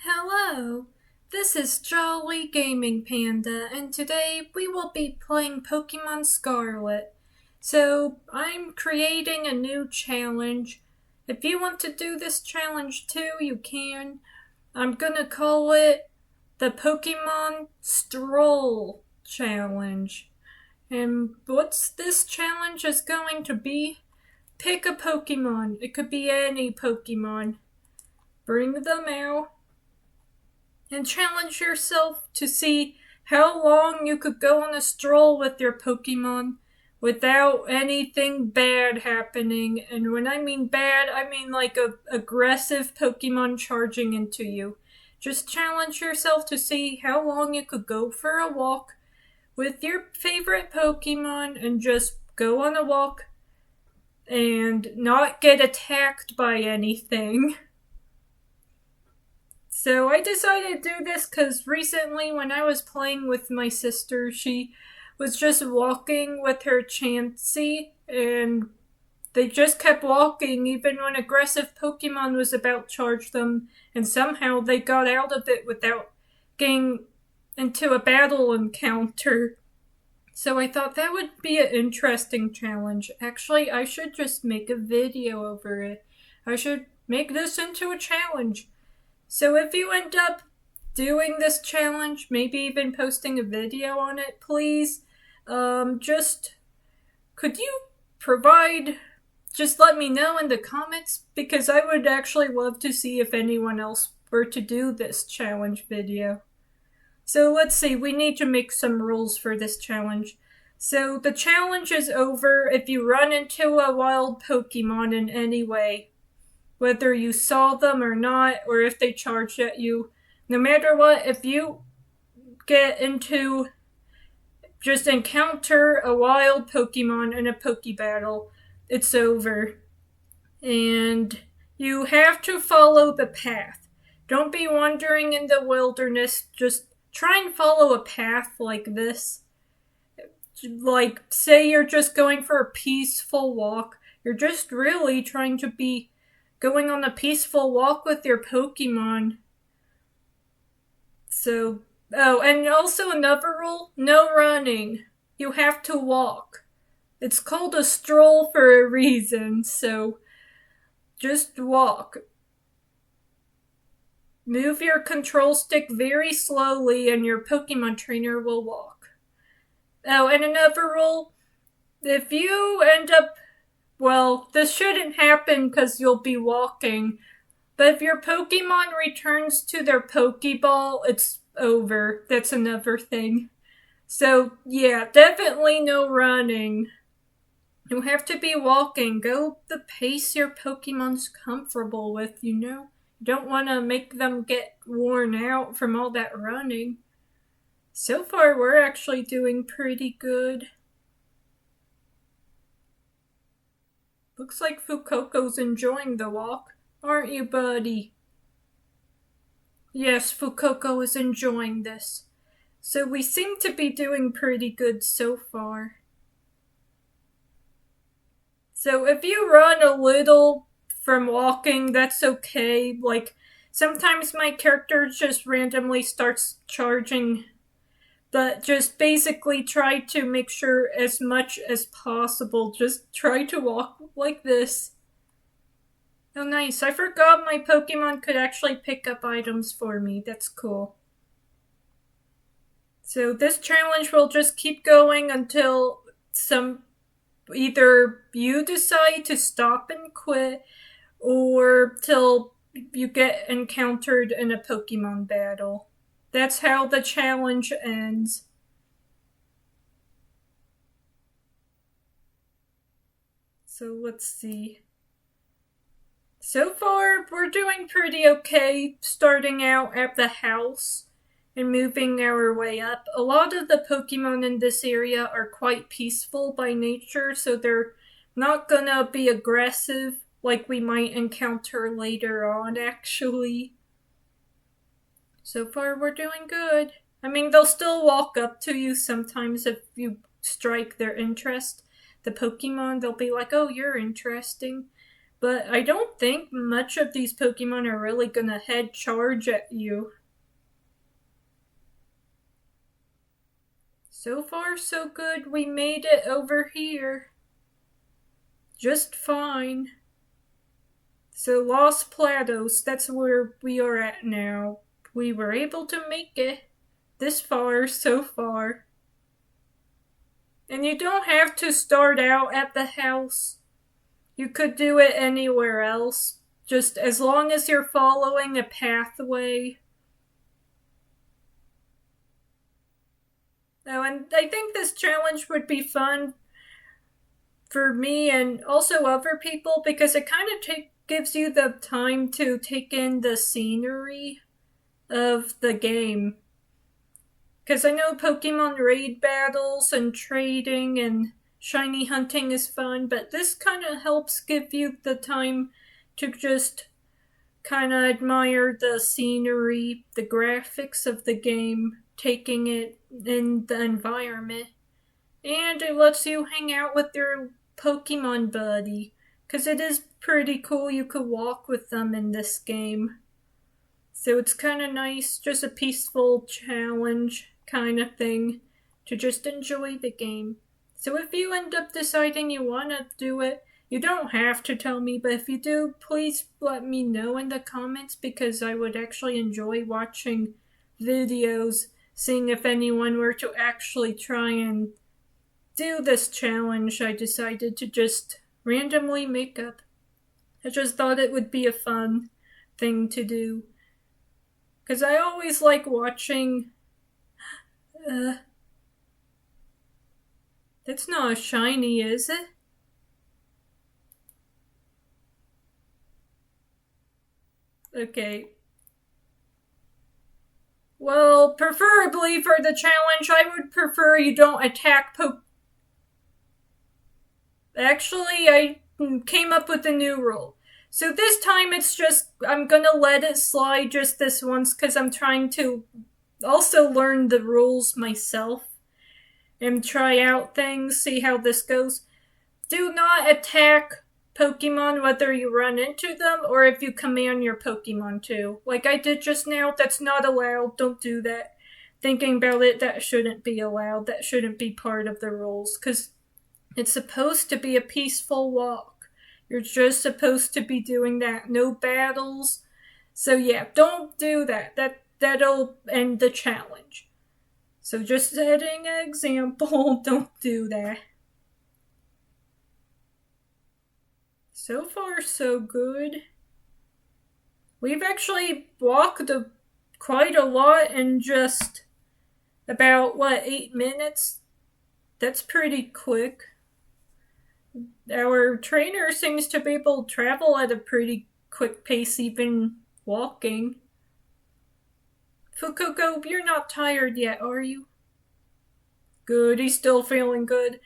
Hello, this is Jolly Gaming Panda, and today we will be playing Pokemon Scarlet. So, I'm creating a new challenge. If you want to do this challenge too, you can. I'm gonna call it the Pokemon Stroll Challenge. And what's this challenge is going to be? Pick a Pokemon. It could be any Pokemon. Bring them out and challenge yourself to see how long you could go on a stroll with your Pokemon without anything bad happening. And when I mean bad, I mean like a aggressive Pokemon charging into you. Just challenge yourself to see how long you could go for a walk with your favorite Pokemon and just go on a walk and not get attacked by anything. So I decided to do this because recently when I was playing with my sister, she was just walking with her Chansey, and they just kept walking even when aggressive Pokemon was about to charge them, and somehow they got out of it without getting into a battle encounter. So I thought that would be an interesting challenge. Actually, I should just make a video over it. I should make this into a challenge. So if you end up doing this challenge, maybe even posting a video on it, please, just could you just let me know in the comments, because I would actually love to see if anyone else were to do this challenge video. So let's see, we need to make some rules for this challenge. So the challenge is over if you run into a wild Pokemon in any way. Whether you saw them or not, or if they charged at you. No matter what, if you just encounter a wild Pokemon in a Pokebattle, it's over. And you have to follow the path. Don't be wandering in the wilderness. Just try and follow a path like this. Like, say you're just going for a peaceful walk. You're just really trying to be going on a peaceful walk with your Pokemon. So, and also another rule, no running. You have to walk. It's called a stroll for a reason, so just walk. Move your control stick very slowly and your Pokemon trainer will walk. Oh, and another rule, if you end up this shouldn't happen because you'll be walking. But if your Pokemon returns to their Pokeball, it's over. That's another thing. So, yeah, definitely no running. You have to be walking. Go the pace your Pokemon's comfortable with, you know? You don't want to make them get worn out from all that running. So far, we're actually doing pretty good. Looks like Fukoko's enjoying the walk, aren't you, buddy? Yes, Fukoko is enjoying this. So we seem to be doing pretty good so far. So if you run a little from walking, that's okay. Like, sometimes my character just randomly starts charging, but just basically try to make sure as much as possible. Just try to walk like this. Oh, nice. I forgot my Pokemon could actually pick up items for me. That's cool. So this challenge will just keep going until either you decide to stop and quit, or till you get encountered in a Pokemon battle. That's how the challenge ends. So let's see. So far, we're doing pretty okay, starting out at the house and moving our way up. A lot of the Pokemon in this area are quite peaceful by nature, so they're not gonna be aggressive like we might encounter later on, actually. So far, we're doing good. I mean, they'll still walk up to you sometimes if you strike their interest. The Pokemon, they'll be like, oh, you're interesting. But I don't think much of these Pokemon are really gonna head charge at you. So far, so good. We made it over here. Just fine. So, Los Platos, that's where we are at now. We were able to make it this far, so far. And you don't have to start out at the house. You could do it anywhere else, just as long as you're following a pathway. Oh, and I think this challenge would be fun for me and also other people because it kind of gives you the time to take in the scenery of the game. Because I know Pokemon raid battles and trading and shiny hunting is fun, but this kind of helps give you the time to just kind of admire the scenery, the graphics of the game, taking it in the environment. And it lets you hang out with your Pokemon buddy, because it is pretty cool you could walk with them in this game. So it's kind of nice, just a peaceful challenge kind of thing to just enjoy the game. So if you end up deciding you want to do it, you don't have to tell me, but if you do, please let me know in the comments because I would actually enjoy watching videos, seeing if anyone were to actually try and do this challenge I decided to just randomly make up. I just thought it would be a fun thing to do. Because I always like watching. That's not a shiny, is it? Okay. Well, preferably for the challenge, I would prefer you don't attack Actually, I came up with a new rule. So this time it's just, I'm gonna let it slide just this once because I'm trying to also learn the rules myself and try out things, see how this goes. Do not attack Pokemon whether you run into them or if you command your Pokemon to. Like I did just now, that's not allowed. Don't do that. Thinking about it, that shouldn't be allowed. That shouldn't be part of the rules because it's supposed to be a peaceful walk. You're just supposed to be doing that. No battles. So yeah, don't do that. That'll end the challenge. So just setting an example, don't do that. So far, so good. We've actually walked quite a lot in just about, 8 minutes? That's pretty quick. Our trainer seems to be able to travel at a pretty quick pace, even walking. Fukuko, you're not tired yet, are you? Good, he's still feeling good.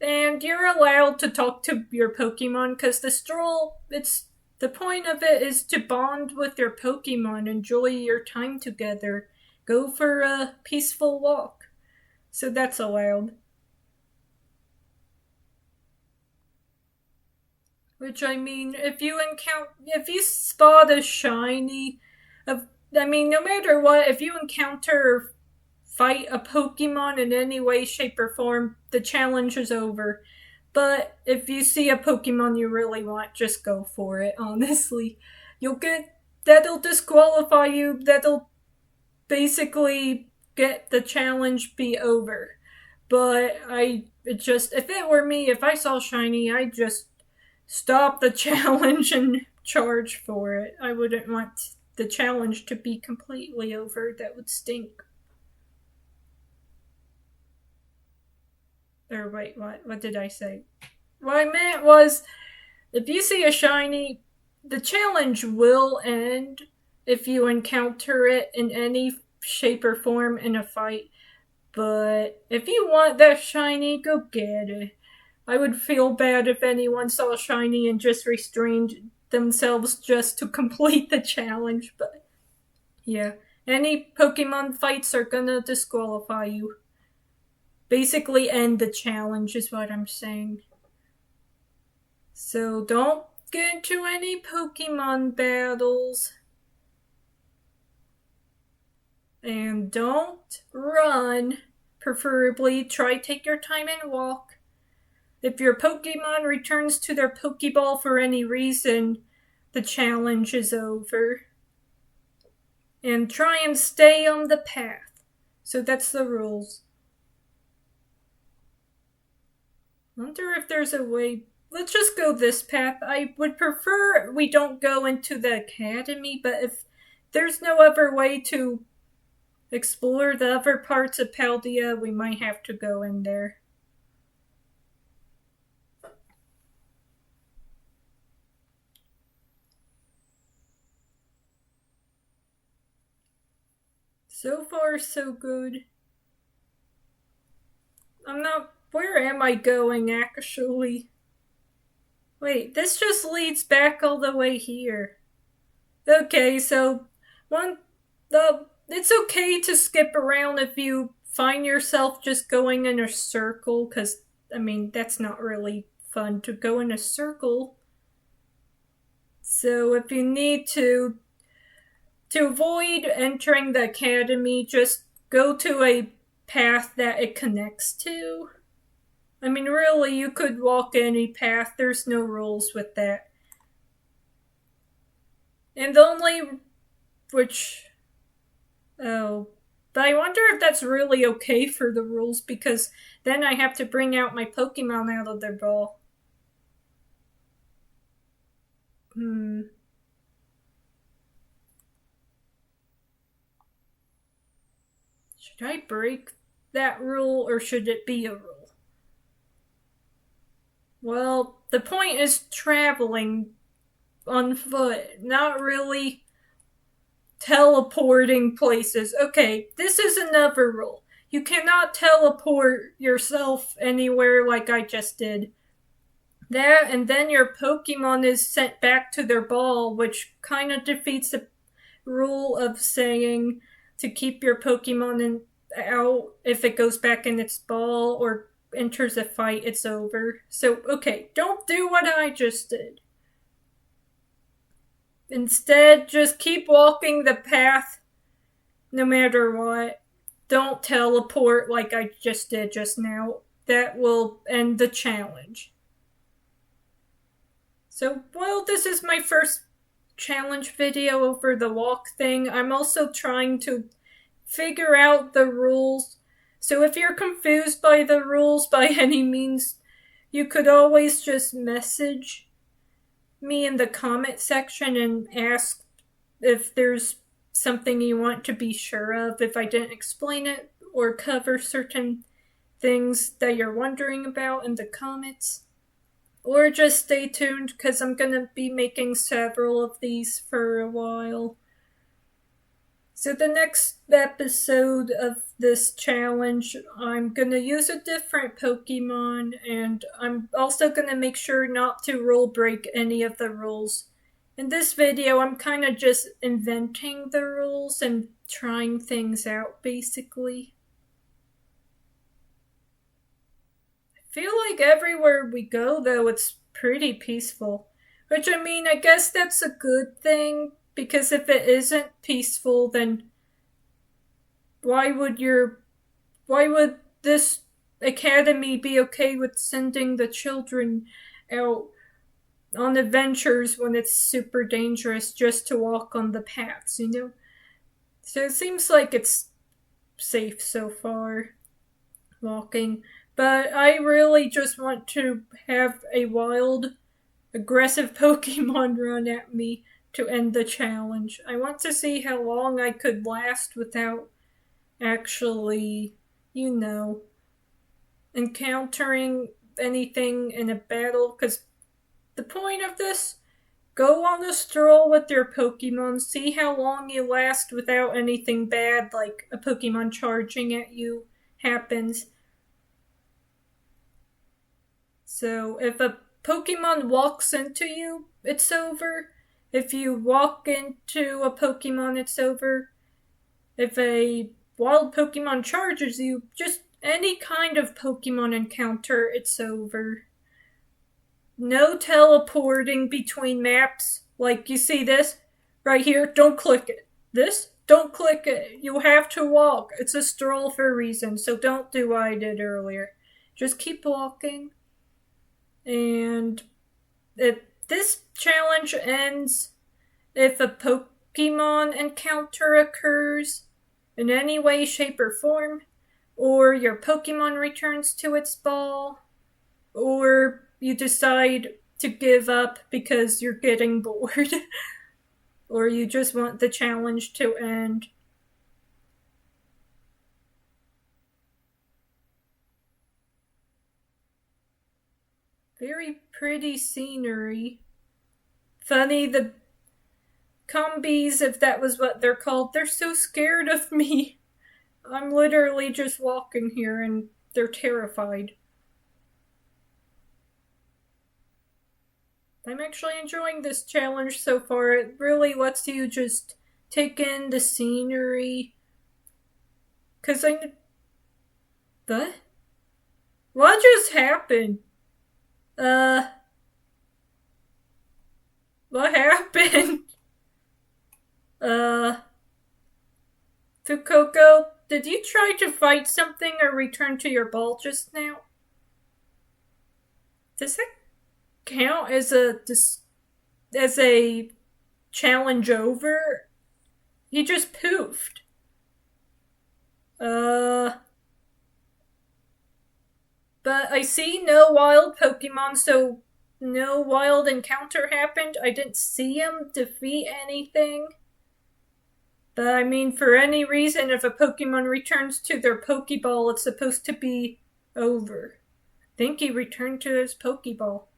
And you're allowed to talk to your Pokemon because the stroll, the point of it is to bond with your Pokemon, enjoy your time together, go for a peaceful walk. So that's allowed. Which I mean, if you spot a shiny, no matter what, if you encounter or fight a Pokemon in any way, shape, or form, the challenge is over. But if you see a Pokemon you really want, just go for it, honestly. That'll disqualify you, that'll basically get the challenge be over. But if it were me, if I saw shiny, I'd just stop the challenge and charge for it. I wouldn't want the challenge to be completely over. That would stink. Or wait, what did I say? What I meant was, if you see a shiny, the challenge will end if you encounter it in any shape or form in a fight. But if you want that shiny, go get it. I would feel bad if anyone saw a shiny and just restrained themselves just to complete the challenge, but yeah. Any Pokemon fights are gonna disqualify you. Basically end the challenge is what I'm saying. So don't get into any Pokemon battles. And don't run. Preferably, try take your time and walk. If your Pokemon returns to their Pokeball for any reason, the challenge is over. And try and stay on the path. So that's the rules. Wonder if there's a way. Let's just go this path. I would prefer we don't go into the academy, but if there's no other way to explore the other parts of Paldea, we might have to go in there. So far, so good. I'm not. Where am I going, actually? Wait, this just leads back all the way here. Okay, so it's okay to skip around if you find yourself just going in a circle, because, I mean, that's not really fun to go in a circle. So if you need to avoid entering the academy, just go to a path that it connects to. I mean, really, you could walk any path. There's no rules with that. And the only oh, but I wonder if that's really okay for the rules, because then I have to bring out my Pokemon out of their ball. Should I break that rule, or should it be a rule? Well, the point is traveling on foot, not really teleporting places. Okay, this is another rule. You cannot teleport yourself anywhere like I just did. That, and then your Pokemon is sent back to their ball, which kind of defeats the rule of saying to keep your Pokemon out. If it goes back in its ball or enters a fight, it's over. So, okay, don't do what I just did. Instead, just keep walking the path no matter what. Don't teleport like I just did just now. That will end the challenge. So, well, this is my first challenge video over the walk thing. I'm also trying to figure out the rules. So if you're confused by the rules by any means, you could always just message me in the comment section and ask if there's something you want to be sure of, if I didn't explain it or cover certain things that you're wondering about in the comments. Or just stay tuned, because I'm going to be making several of these for a while. So the next episode of this challenge, I'm going to use a different Pokemon, and I'm also going to make sure not to rule break any of the rules. In this video, I'm kind of just inventing the rules and trying things out, basically. I feel like everywhere we go, though, it's pretty peaceful. Which, I mean, I guess that's a good thing, because if it isn't peaceful, then why would this academy be okay with sending the children out on adventures when it's super dangerous just to walk on the paths, you know? So it seems like it's safe so far, walking. But I really just want to have a wild, aggressive Pokemon run at me to end the challenge. I want to see how long I could last without actually, encountering anything in a battle. Because the point of this, go on a stroll with your Pokemon, see how long you last without anything bad, like a Pokemon charging at you, happens. So if a Pokemon walks into you, it's over. If you walk into a Pokemon, it's over. If a wild Pokemon charges you, just any kind of Pokemon encounter, it's over. no teleporting between maps. Like, you see this right here? Don't click it. This? Don't click it. You have to walk. It's a stroll for a reason, so don't do what I did earlier. Just keep walking. And this challenge ends if a Pokemon encounter occurs in any way, shape, or form, or your Pokemon returns to its ball, or you decide to give up because you're getting bored, or you just want the challenge to end. Very pretty scenery. Funny, the Combies, if that was what they're called, they're so scared of me. I'm literally just walking here and they're terrified. I'm actually enjoying this challenge so far. It really lets you just take in the scenery. Cause what? What just happened? What happened? Fukoko, did you try to fight something or return to your ball just now? Does that count as a challenge over? He just poofed. But I see no wild Pokemon, so no wild encounter happened. I didn't see him defeat anything. But I mean, for any reason, if a Pokemon returns to their Pokeball, it's supposed to be over. I think he returned to his Pokeball.